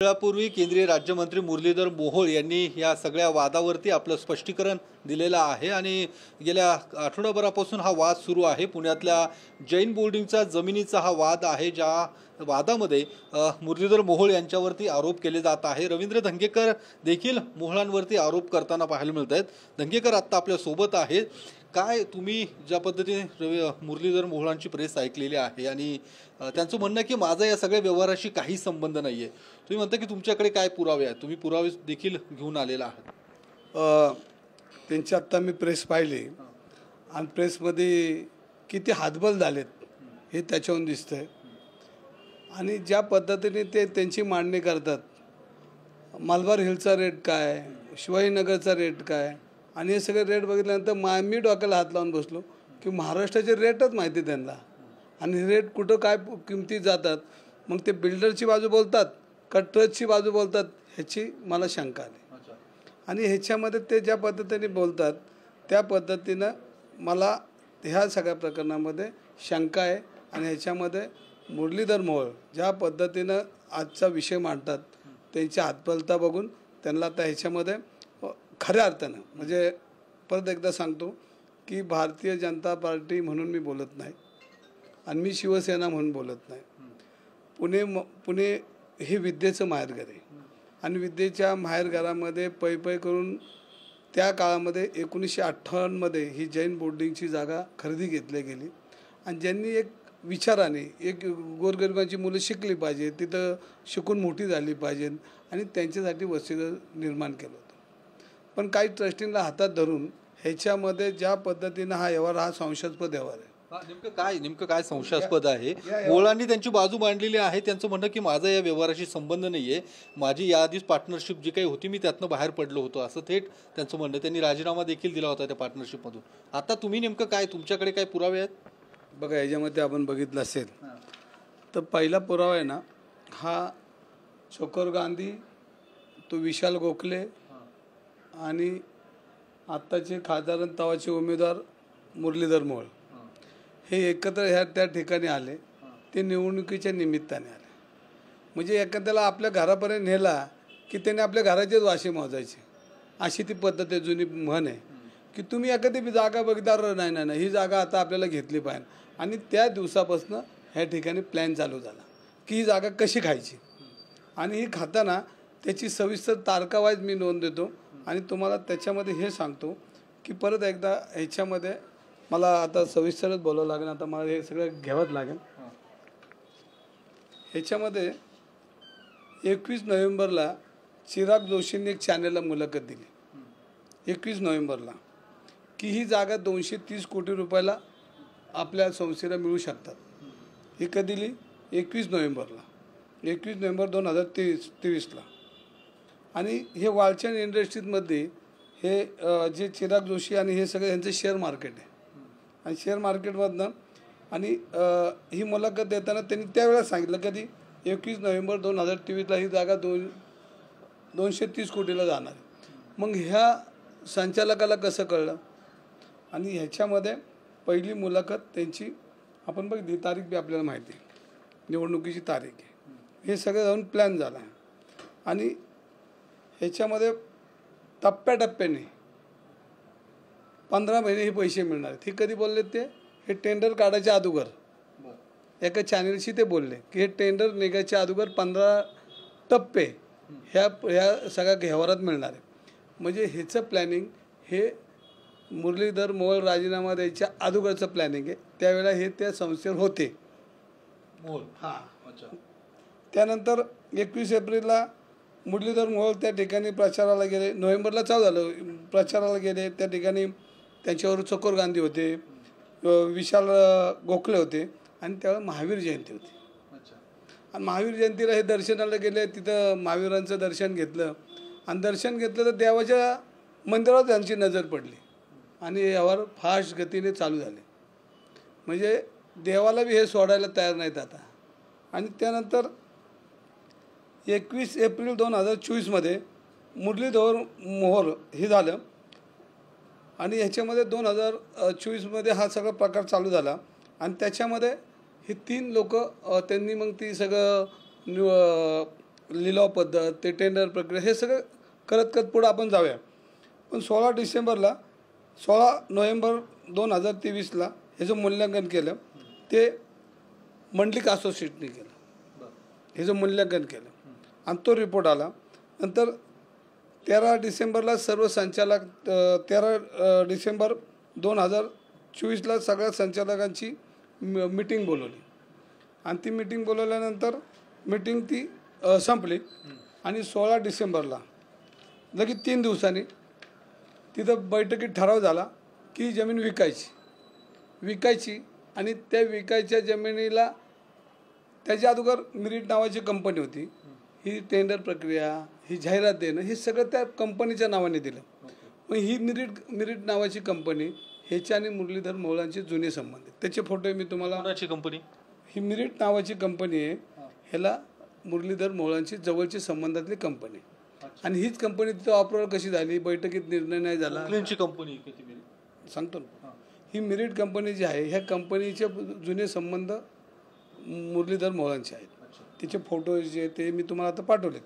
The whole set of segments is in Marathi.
वेळापूर्वी केंद्रीय राज्यमंत्री मुरलीधर मोहोळ यांनी या सगळ्या वादावरती आपलं स्पष्टीकरण दिलेलं आहे आणि गेल्या आठवडाभरापासून हा वाद सुरू आहे। पुण्यातल्या जैन बोर्डिंगचा जमिनीचा हा वाद आहे, ज्या वादामध्ये मुरलीधर मोहोळ यांच्यावरती आरोप केले जात आहे। रवींद्र धंगेकर देखील मोहोळांवरती आरोप करताना पाहायला मिळत आहेत। धंगेकर आत्ता आपल्या सोबत आहेत। काय तुम्ही ज्या पद्धतीने मुरलीधर मोहोळांची प्रेस ऐकलेली आहे आणि त्यांचं म्हणणं की माझा या सगळ्या व्यवहाराशी काही संबंध नाहीये, तुम्ही म्हणता की तुमच्याकडे काय पुरावे आहेत, तुम्ही पुरावे देखील घेऊन आलेला आहात। त्यांची आत्ता मी प्रेस पाहिली आणि प्रेसमध्ये किती हातबल झालेत हे त्याच्यावरून दिसतंय आणि ज्या पद्धतीने ते त्यांची मांडणी करतात, मलबार हिलचा रेट काय, शिवाजीनगरचा रेट काय आणि हे सगळे रेट बघितल्यानंतर मी डोक्याला हात लावून बसलो की महाराष्ट्राचे रेटच माहिती त्यांना आणि रेट कुठं काय किमती जातात। मग ते बिल्डरची बाजू बोलतात का ट्रस्टची बाजू बोलतात ह्याची मला शंका आली आणि ह्याच्यामध्ये ते ज्या पद्धतीने बोलतात त्या पद्धतीनं मला ह्या सगळ्या प्रकरणामध्ये शंका आहे आणि ह्याच्यामध्ये मुरलीधर मोहोळ ज्या पद्धतीनं आजचा विषय मांडतात त्यांची हातपलता बघून त्यांना आता ह्याच्यामध्ये खऱ्या अर्थानं म्हणजे परत एकदा सांगतो की भारतीय जनता पार्टी म्हणून मी बोलत नाही आणि मी शिवसेना म्हणून बोलत नाही। पुणे हे विद्येचं माहेरघर आहे आणि विद्येच्या माहेरघरामध्ये पै करून त्या काळामध्ये 1958मध्ये ही जैन बोर्डिंगची जागा खरेदी घेतली गेली आणि ज्यांनी एक विचाराने एक गोरगरिबांची मुलं शिकली पाहिजे, तिथं शिकून मोठी झाली पाहिजे आणि त्यांच्यासाठी वसतिगृह निर्माण केलं होतं। पण काही ट्रस्टींना हातात धरून ह्याच्यामध्ये ज्या पद्धतीनं हा व्यवहार हा संशयास्पद व्यवहार आहे। नेमकं काय संशयास्पद आहे? मोहोळांनी त्यांची बाजू मांडलेली आहे। त्यांचं म्हणणं की माझा या व्यवहाराशी संबंध नाहीये, माझी याआधीच पार्टनरशिप जी काही होती मी त्यातनं बाहेर पडलो होतो असं थेट त्यांचं म्हणणं। त्यांनी राजीनामा देखील दिला होता त्या पार्टनरशिपमधून। आता तुम्ही नेमकं काय, तुमच्याकडे काय पुरावे आहेत? बघा, याच्यामध्ये आपण बघितलं असेल तर पहिला पुरावा आहे ना, हा शोकर गांधी, तो विशाल गोखले आणि आत्ताचे खासदार आणि तवाचे उमेदवार मुरलीधर मोहोळ हे एकत्र त्या ठिकाणी आले। ते निवडणुकीच्या निमित्ताने आले, म्हणजे एखाद्याला आपल्या घरापर्यंत नेला की त्याने आपल्या घराचेच वाशे मोजायचे, अशी ती पद्धत आहे। जुनी म्हण आहे की तुम्ही एखादी जागा बघितल्यावर नाही ही जागा आता आपल्याला घेतली पाहिजे आणि त्या दिवसापासून ह्या ठिकाणी प्लॅन चालू झाला की ही जागा कशी खायची आणि ही खाताना त्याची सविस्तर तारखावाईज मी नोंद देतो आणि तुम्हाला त्याच्यामध्ये हे सांगतो की परत एकदा ह्याच्यामध्ये मला आता सविस्तरच बोलावं लागेल, आता मला हे सगळं घ्यावंच लागेल। ह्याच्यामध्ये 21 नोव्हेंबरला चिराग जोशींनी एक चॅनलला मुलाखत दिली 21 नोव्हेंबरला की ही जागा 230 कोटी रुपयाला आपल्या संस्थेला मिळू शकतात। ही कधी दिली? 21 नोव्हेंबरला, 21 नोव्हेंबर 2023ला। आणि हे वालचंद इंडस्ट्रीजमध्ये हे जे चिराग जोशी आणि हे सगळे यांचं शेअर मार्केट आहे आणि शेअर मार्केटमधनं आणि ही मुलाखत देताना त्यांनी त्यावेळेला सांगितलं कधी 21 नोव्हेंबर 2023ला ही जागा 230 कोटीला जाणार आहे। मग ह्या संचालकाला कसं कळलं? आणि ह्याच्यामध्ये पहिली मुलाखत त्यांची आपण बघितली, तारीख बी आपल्याला माहिती आहे, निवडणुकीची तारीख आहे। हे सगळं जाऊन प्लॅन झाला आणि ह्याच्यामध्ये टप्प्याटप्प्याने 15 महिने हे पैसे मिळणार आहेत। हे कधी बोलले? ते हे टेंडर काढायच्या अगोदर एका चॅनलशी ते बोलले की हे टेंडर निघायच्या अगोदर 15 टप्पे ह्या सगळ्या व्यवहारात मिळणार आहे। म्हणजे ह्याचं प्लॅनिंग हे मुरलीधर मोहोळ राजीनामा द्यायच्या अगोदरचं प्लॅनिंग आहे। त्यावेळेला हे त्या संस्थेवर होते मोहोळ। त्यानंतर 21 एप्रिलला मुरलीधर मोहोळ त्या ठिकाणी प्रचाराला गेले, नोव्हेंबरला चालू झालं प्रचाराला गेले। त्या ठिकाणी त्यांच्यावर शोकर गांधी होते, विशाल गोखले होते आणि त्यावेळेला महावीर जयंती होती आणि महावीर जयंतीला हे दर्शनाला गेले, तिथं महावीरांचं दर्शन घेतलं आणि दर्शन घेतलं तर देवाच्या मंदिरावर त्यांची नजर पडली आणि यावर फास्ट गतीने चालू झाले, म्हणजे देवाला बी हे सोडायला तयार नाहीत आता। आणि त्यानंतर 21 एप्रिल 2024मध्ये मुरलीधर मोहोळ हे झालं आणि ह्याच्यामध्ये 2024मध्ये हा सगळा प्रकार चालू झाला आणि त्याच्यामध्ये हे 3 लोक त्यांनी मग ती सगळं लिलाव पद्धत, ते टेंडर प्रक्रिया, हे सगळं करत करत पुढं आपण जाऊया. पण 16 नोव्हेंबर 2023ला ह्याचं मूल्यांकन केलं. ते मंडलिक असोसिएटने केलं, ह्याचं मूल्यांकन केलं आणि तो रिपोर्ट आला. नंतर 13 डिसेंबरला सर्व संचालक 13 डिसेंबर 2024ला सगळ्या संचालकांची मीटिंग बोलवली आणि ती मीटिंग बोलवल्यानंतर मीटिंग ती संपली आणि 16 डिसेंबरला लगेच 3 दिवसांनी तिथं बैठकीत ठराव झाला की जमीन विकायची आणि त्या विकायच्या जमिनीला त्याच्या अगोदर मिरिट नावाची कंपनी होती. ही टेंडर प्रक्रिया, ही जाहिरात देणं, हे सगळं त्या कंपनीच्या नावाने दिलं. मग ही मिरिट नावाची कंपनी, ह्याच्या आणि मुरलीधर मोहोळांचे जुने संबंध आहेत. त्याचे फोटो मी तुम्हाला. कोणाची कंपनी? ही मिरिट नावाची कंपनी आहे. ह्याला मुरलीधर मोहोळांची जवळची संबंधातली कंपनी आणि हीच कंपनी तिथं अप्रुव्हल कशी झाली, बैठकीत निर्णय नाही झाला. कंपनी सांगतो ना. ही मिरिट कंपनी जी आहे, ह्या कंपनीचे जुने संबंध मुरलीधर मोहोळांचे आहेत. तिचे फोटो जे ते मी तुम्हाला आता पाठवले.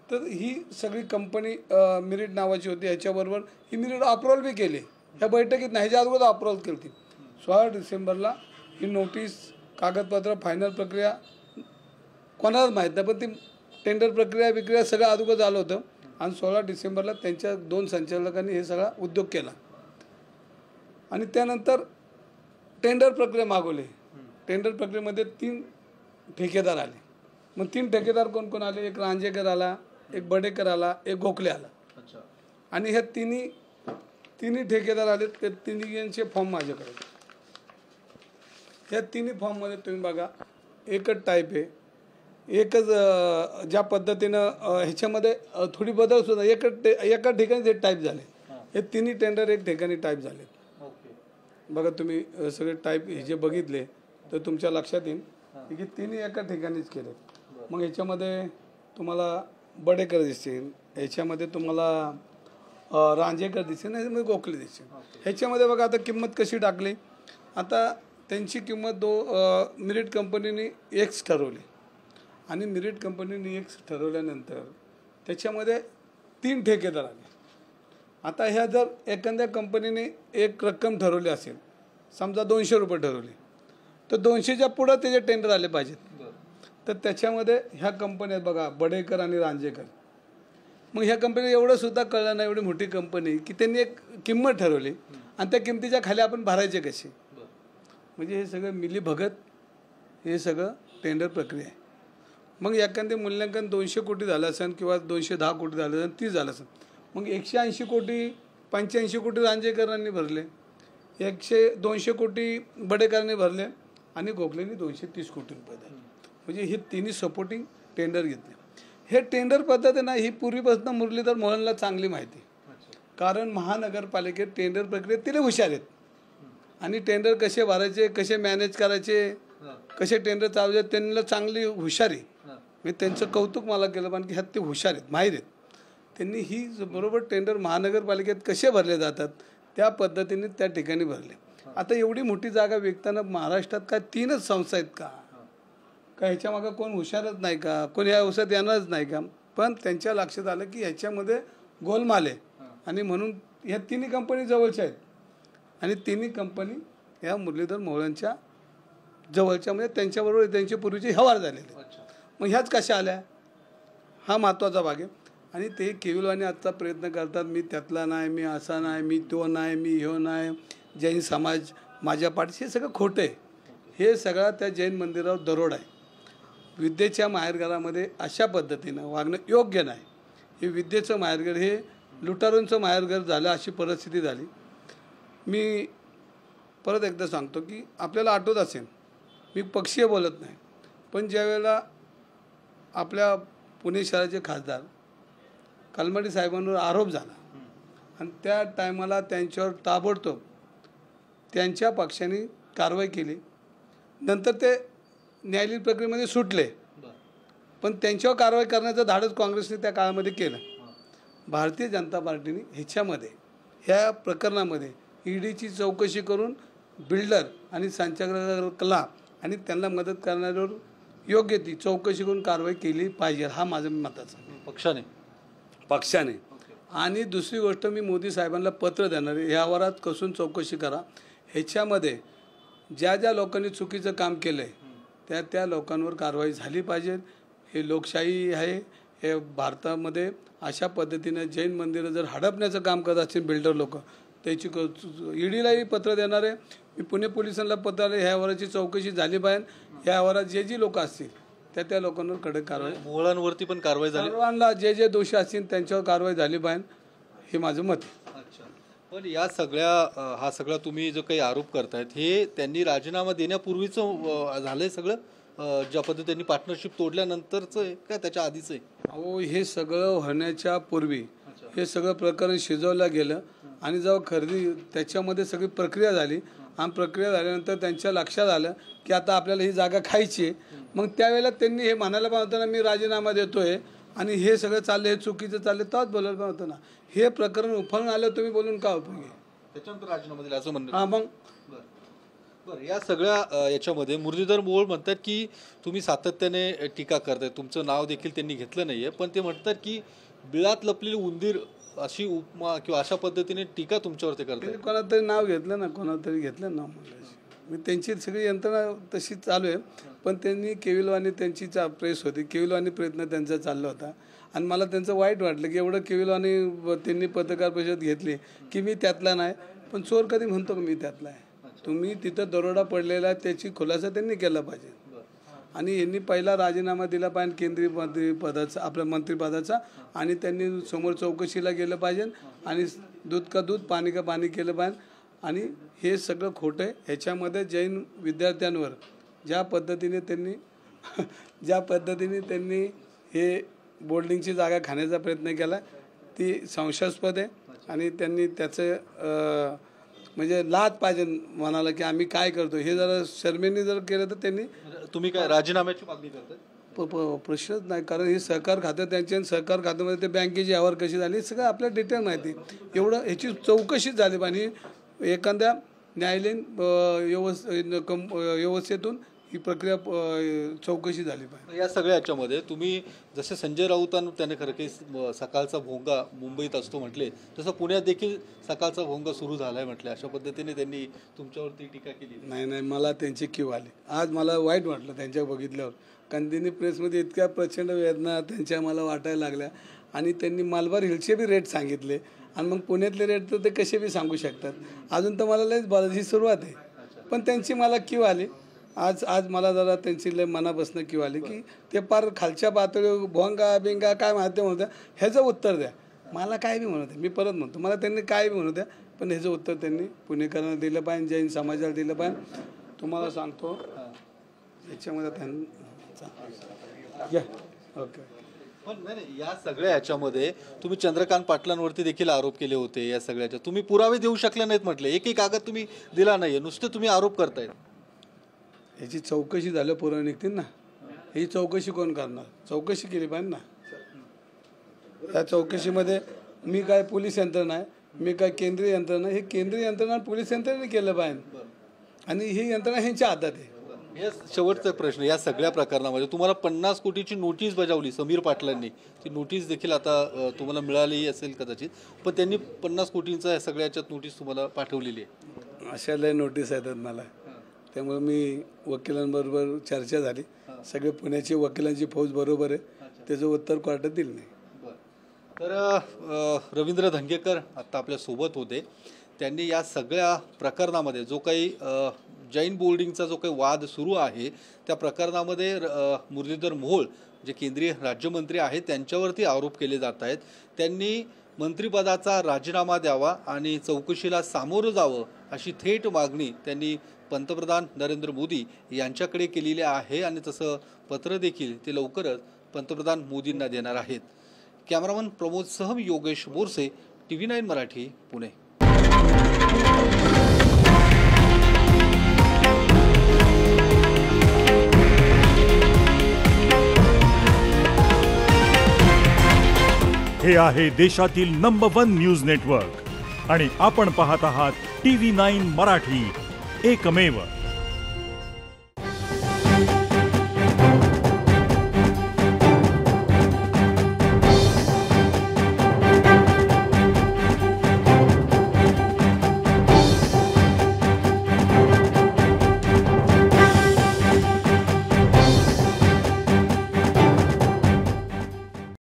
तर ही सगळी कंपनी मिरिट नावाची होती. ह्याच्याबरोबर ही मिरिट अप्रुव्हल बी केली ह्या बैठकीत नाही, ह्याच्या अगोदर अप्रुव्हल केली ती. 16 डिसेंबरला ही नोटीस, कागदपत्र, फायनल प्रक्रिया कोणालाच माहीत नाही, पण ती टेंडर प्रक्रिया सगळं अगोदर झालं होतं आणि 16 डिसेंबरला त्यांच्या 2 संचालकांनी हे सगळा उद्योग केला आणि त्यानंतर टेंडर प्रक्रिया मागवली. टेंडर प्रक्रियेमध्ये 3 ठेकेदार आले. मग 3 ठेकेदार कोण कोण आले? एक रांजेकर आला, एक बडेकर आला, एक गोखले आला. आणि ह्या तिन्ही ठेकेदार आले. ते तिन्हींचे फॉर्म माझ्याकडे. ह्या तिन्ही फॉर्ममध्ये तुम्ही बघा एकच टाईप आहे, एकच ज्या पद्धतीनं ह्याच्यामध्ये थोडी बदल सुद्धा एका ठिकाणी जे टाईप झाले. हे तिन्ही टेंडर एक ठिकाणी टाईप झाले. बघा तुम्ही सगळे टाईप हे जे बघितले तर तुमच्या लक्षात येईल की तिन्ही एका ठिकाणीच केले. मग ह्याच्यामध्ये तुम्हाला बडेकर दिसतील, ह्याच्यामध्ये तुम्हाला रांजेकर दिसतील, ह्याच्यामध्ये गोखले दिसतील. ह्याच्यामध्ये बघा आता किंमत कशी टाकली. आता त्यांची किंमत मिरिट कंपनीने X ठरवली आणि मिरिट कंपनीने X ठरवल्यानंतर त्याच्यामध्ये 3 ठेकेदार आले. आता ह्या जर एखाद्या कंपनीने एक रक्कम ठरवली असेल, समजा 200 रुपये ठरवले, तर 200च्या पुढं त्याचे टेंडर आले पाहिजेत. तर त्याच्यामध्ये ह्या कंपन्यात बघा बडेकर आणि रांजेकर. मग ह्या कंपनीला एवढं सुद्धा कळलं नाही, एवढी मोठी कंपनी, की त्यांनी एक किंमत ठरवली आणि त्या किमतीच्या खाली आपण भरायचे कसे. म्हणजे हे सगळं मिलीभगत, हे सगळं टेंडर प्रक्रिया आहे. मग एखादे मूल्यांकन 200 कोटी झालं असेल किंवा 210 कोटी झालं असेल, 30 झालं असेल, मग 180 कोटी 85 कोटी रांजेकरांनी भरले, 200 कोटी बडेकरांनी भरले आणि गोखलेंनी 230 कोटी रुपये दिले. म्हणजे हे तिन्ही सपोर्टिंग टेंडर घेतले. हे टेंडर पद्धत आहे ना, ही पूर्वीपासून मुरलीधर मोहोळांना चांगली माहिती. कारण महानगरपालिकेत टेंडर प्रक्रियेत तिथे हुशार आहेत आणि टेंडर कसे भरायचे, कसे मॅनेज करायचे, कसे टेंडर चालवायचे, त्यांना चांगली हुशारी. मी त्यांचं कौतुक मला केलं, पण की ह्यात ते हुशार आहेत, माहीर आहेत. त्यांनी ही बरोबर टेंडर महानगरपालिकेत कसे भरले जातात त्या पद्धतीने त्या ठिकाणी भरले. आता एवढी मोठी जागा विकताना महाराष्ट्रात काय 3च संस्था आहेत का ह्याच्या मागं कोण हुशारच नाही का, कोण ह्या व्यवसायात येणारच नाही का. पण त्यांच्या लक्षात आलं की ह्याच्यामध्ये गोलमाल आहे आणि म्हणून ह्या तिन्ही कंपनी जवळच्या आहेत आणि तिन्ही कंपनी ह्या मुरलीधर मोहोळांच्या जवळच्या, म्हणजे त्यांच्याबरोबर त्यांचे पूर्वीचे व्यवहार झालेले. मग ह्याच कशा आल्या, हा महत्त्वाचा भाग आहे. आणि ते केविलवाने आजचा प्रयत्न करतात, मी त्यातला नाही, मी असा नाही, मी तो नाही, मी ह्यो नाही, जैन समाज माझ्या पाठीशी. हे सगळं खोटं आहे. हे सगळं त्या जैन मंदिरावर दरोड आहे. विद्येच्या माहेरघरामध्ये अशा पद्धतीनं वागणं योग्य नाही. हे विद्येचं माहेरघर हे लुटारूंचं माहेरघर झालं, अशी परिस्थिती झाली. मी परत एकदा सांगतो की आपल्याला आठवत असेल, मी पक्षीय बोलत नाही, पण ज्यावेळेला आपल्या पुणे शहराचे खासदार कलमाडी साहेबांवर आरोप झाला आणि त्या टायमाला त्यांच्यावर ताबडतोब त्यांच्या पक्षाने कारवाई केली. नंतर ते न्यायालयीन प्रक्रियेमध्ये सुटले, पण त्यांच्यावर कारवाई करण्याचं धाडस काँग्रेसने त्या काळामध्ये केलं. भारतीय जनता पार्टीने ह्याच्यामध्ये ह्या प्रकरणामध्ये ईडीची चौकशी करून बिल्डर आणि संचालकाला आणि त्यांना मदत करणाऱ्यावर योग्य ती चौकशी करून कारवाई केली पाहिजे, हा माझं मताचं पक्षाने. आणि दुसरी गोष्ट, मी मोदी साहेबांना पत्र देणार आहे, यावरात कसून चौकशी करा. ह्याच्यामध्ये ज्या ज्या लोकांनी चुकीचं काम केलं आहे त्या लोकांवर कारवाई झाली पाहिजे. हे लोकशाही आहे. हे भारतामध्ये अशा पद्धतीने जैन मंदिरं जर हडपण्याचं काम करत असतील बिल्डर लोक, त्याची ईडीलाही पत्र देणार आहे. मी पुणे पोलिसांना पत्र आले, ह्यावरची चौकशी झाली पाहिजे. ह्यावरात जे लोक असतील त्या लोकांवर कडक कारवाई, मोहळांवरती पण कारवाई झाली, सर्वांना जे दोषी असतील त्यांच्यावर कारवाई झाली पाहिजे, हे माझं मत आहे. अच्छा. पण या सगळ्या हा सगळा तुम्ही जो काही आरोप करतायत हे त्यांनी राजीनामा देण्यापूर्वीचं झालंय सगळं, ज्या पद्धतीने त्यांनी पार्टनरशिप तोडल्यानंतरचं आहे का त्याच्या आधीचं आहे? अहो, हे सगळं होण्याच्या पूर्वी हे सगळं प्रकरण शिजवलं गेलं आणि जेव्हा खरेदी त्याच्यामध्ये सगळी प्रक्रिया झाली आणि प्रक्रिया झाल्यानंतर त्यांच्या लक्षात आलं की आता आपल्याला ही जागा खायची आहे. मग त्यावेळेला त्यांनी हे म्हणायला पाहिजे होतं ना, मी राजीनामा देतोय आणि हे सगळं चाललं, हे चुकीचं चाललं, तेव्हाच बोलायला पाहिजे होतं ना. हे प्रकरण उफाळून आलं, तुम्ही बोलून का उपयोग आहे? त्याच्यानंतर राजीनामा दिला असं म्हणणं. हां, मग बरं, या सगळ्या याच्यामध्ये मुरलीधर मोहोळ म्हणतात की तुम्ही सातत्याने टीका करताय, तुमचं नाव देखील त्यांनी घेतलं नाहीये, पण ते म्हणतात की बिळात लपलेली उंदीर अशी उपमा किंवा अशा पद्धतीने टीका तुमच्यावरती करतात. कोणाला तरी नाव घेतलं ना, कोणाला तरी घेतलं नाव म्हणलं. मी त्यांची सगळी यंत्रणा तशी चालू आहे, पण त्यांनी केविलवाणी त्यांची प्रेस होती, केविलवाणी प्रयत्न त्यांचा चालला होता. आणि मला त्यांचं वाईट वाटलं की एवढं केविलवाणी त्यांनी पत्रकार परिषद घेतली की मी त्यातला नाही. पण चोर कधी म्हणतो की मी त्यातला आहे? तुम्ही तिथं दरोडा पडलेला त्याची खुलासा त्यांनी केला पाहिजे. आणि यांनी पहिला राजीनामा दिला पाहिजे केंद्रीय मंत्रिपदाचा, आपल्या मंत्रिपदाचा, आणि त्यांनी समोर चौकशीला गेलं पाहिजे आणि दूध का दूध पाणी का पाणी केलं पाहिजे. आणि हे सगळं खोटं आहे. ह्याच्यामध्ये जैन विद्यार्थ्यांवर ज्या पद्धतीने त्यांनी हे बोर्डिंगची जागा खाण्याचा प्रयत्न केला ती संशयास्पद आहे. आणि त्यांनी त्याचं म्हणजे लाद पाहिजे म्हणाला की आम्ही काय करतो, हे जरा शर्मेने जर केलं तर त्यांनी. तुम्ही काय राजीनाम्याची मागणी करताय? प्रश्नच नाही, कारण हे सहकार खातं त्यांच्या, सहकार खात्यामध्ये ते बँकेची व्यवहार कशी झाली सगळं आपल्या डिटेल माहिती. एवढं ह्याची चौकशी झाली पाहिजे. एखाद्या न्यायालयीन व्यवस्थेतून ही प्रक्रिया चौकशी झाली पाहिजे. या सगळ्या याच्यामध्ये तुम्ही जसे संजय राऊतांना त्याने खरं की सकाळचा भोंगा मुंबईत असतो म्हटले, तसं पुण्यात देखील सकाळचा भोंगा सुरू झालाय म्हटले, अशा पद्धतीने त्यांनी तुमच्यावरती टीका केली. नाही, मला त्यांची कीव आली. आज मला वाईट वाटलं त्यांच्या बघितल्यावर, कारण त्यांनी प्रेसमध्ये इतक्या प्रचंड वेदना त्यांच्या मला वाटायला लागल्या. आणि त्यांनी मालबार हिलचे बी रेट सांगितले आणि मग पुण्यातले रेट तर ते कसे बी सांगू शकतात. अजून तर मला लयच बोलायची सुरुवात आहे, पण त्यांची मला कीव आली. आज मला जरा त्यांची लय मनापासून कीव आली की ते पार खालच्या पातळीवर भोंगा बिंगा काय माध्यम होत्या, ह्याचं उत्तर द्या. मला काय बी म्हणत आहे, मी परत म्हणतो, मला त्यांनी काय बी म्हणू द्या, पण ह्याचं उत्तर त्यांनी पुणेकरांना दिलं पाहिजे, जैन समाजाला दिलं पाहिजे. तुम्हाला सांगतो याच्यामध्ये त्यांनी ओके. पण नाही, या सगळ्या ह्याच्यामध्ये तुम्ही चंद्रकांत पाटलांवरती देखील आरोप केले होते. या सगळ्याच्या तुम्ही पुरावे देऊ शकले नाहीत म्हटले, एकही कागद तुम्ही दिला नाहीये, नुसते तुम्ही आरोप करतायत. ह्याची चौकशी झालं पुरावे निघतील ना. ही चौकशी कोण करणार? चौकशी केली पाहिजे ना. या चौकशीमध्ये मी काय पोलीस यंत्रणा आहे, मी काय केंद्रीय यंत्रणा, हे केंद्रीय यंत्रणा पोलीस यंत्रणेने केलं पाहिजे. आणि ही यंत्रणा ह्यांच्या हातात आहे. हे शेवटचा प्रश्न, या सगळ्या प्रकरणामध्ये तुम्हाला 50 कोटीची नोटीस बजावली समीर पाटलांनी, ती नोटीस देखील आता तुम्हाला मिळाली असेल कदाचित, पण त्यांनी 50 कोटींचा या सगळ्याच्यात नोटीस तुम्हाला पाठवलेली आहे. अशा लय नोटीस येतात मला, त्यामुळे मी वकिलांबरोबर चर्चा झाली, सगळे पुण्याची वकिलांची फौज बरोबर आहे, त्याचं उत्तर कोर्टात दिलं नाही. तर रवींद्र धंगेकर आत्ता आपल्या सोबत होते. त्यांनी या सगळ्या प्रकरणामध्ये जो काही जैन बोर्डिंगचा जो काही वाद सुरू आहे त्या प्रकरणामध्ये मुरलीधर मोहोळ जे केंद्रीय राज्यमंत्री आहेत त्यांच्यावरती आरोप केले जात आहेत. त्यांनी मंत्रिपदाचा राजीनामा द्यावा आणि चौकशीला सामोरं जावं अशी थेट मागणी त्यांनी पंतप्रधान नरेंद्र मोदी यांच्याकडे केलेली आहे आणि तसं पत्र देखील ते लवकरच पंतप्रधान मोदींना देणार आहेत. कॅमेरामन प्रमोदसह मी योगेश बोरसे, TV9 मराठी, पुणे. हे आहे देशातील नंबर 1 न्यूज नेटवर्क आणि आपण पाहत आहात TV9 मराठी, एकमेव.